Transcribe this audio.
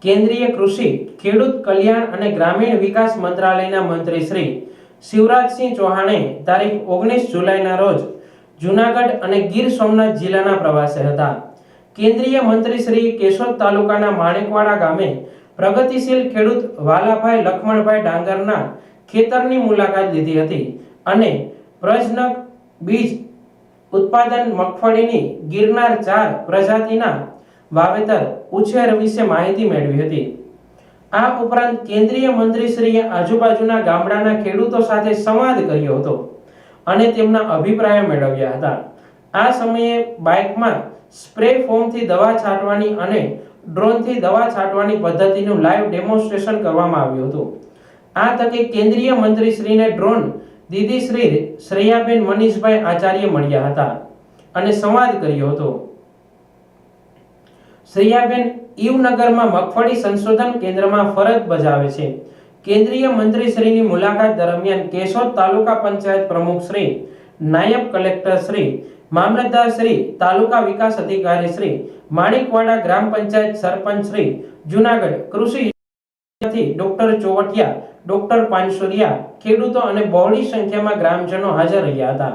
કેન્દ્રીય કૃષિ, ખેડૂત કલ્યાણ અને ગ્રામીણ વિકાસ મંત્રાલયના મંત્રી શ્રી શિવરાજસિંહ ચૌહાણે તારીખ 19 જુલાઈના રોજ જૂનાગઢ અને ગીર સોમનાથ જિલ્લાના પ્રવાસે હતા. કેન્દ્રીય મંત્રી શ્રી કેશોદ તાલુકાના માણેકવાડા ગામે પ્રગતિશીલ ખેડૂત વાલાભાઈ લખમણભાઈ ડાંગરના ખેતરની મુલાકાત લીધી હતી અને પ્રજનક બીજ ઉત્પાદન મગફળીની ગિરનાર 4 પ્રજાતિના વાવેતર ઉછેર વિશે માહિતી મેળવી હતી. આ ઉપરાંત કેન્દ્રીય મંત્રીશ્રીએ આજુબાજુના ગામડાના ખેડૂતો સાથે સંવાદ કર્યો હતો અને તેમના અભિપ્રાયો મેળવ્યા હતા. આ સમયે બાઇકમાં સ્પ્રે ફોમથી દવા છાંટવાની અને ડ્રોનથી દવા છાંટવાની પદ્ધતિનું લાઈવ ડેમોન્સ્ટ્રેશન કરવામાં આવ્યું હતું. આ તકે કેન્દ્રીય મંત્રીશ્રીને ડ્રોન દીદી શ્રી શ્રેયાબેન મનીષભાઈ આચાર્ય મળ્યા હતા અને સંવાદ કર્યો હતો. શ્રેયાબેન ઈવનગરમાં મગફળી સંશોધન કેન્દ્રમાં ફરજ બજાવે છે. કેન્દ્રીય મંત્રીશ્રીની મુલાકાત દરમિયાન કેશોદ તાલુકા પંચાયત પ્રમુખ શ્રી, નાયબ કલેક્ટર શ્રી, મામલતદાર શ્રી, તાલુકા વિકાસ અધિકારી શ્રી, માણેકવાડા ગ્રામ પંચાયત સરપંચ શ્રી, જૂનાગઢ કૃષિ ડોક્ટર ચોવટિયા, ડોક્ટર પાનસુરિયા, ખેડૂતો અને બહોળી સંખ્યામાં ગ્રામજનો હાજર રહ્યા હતા.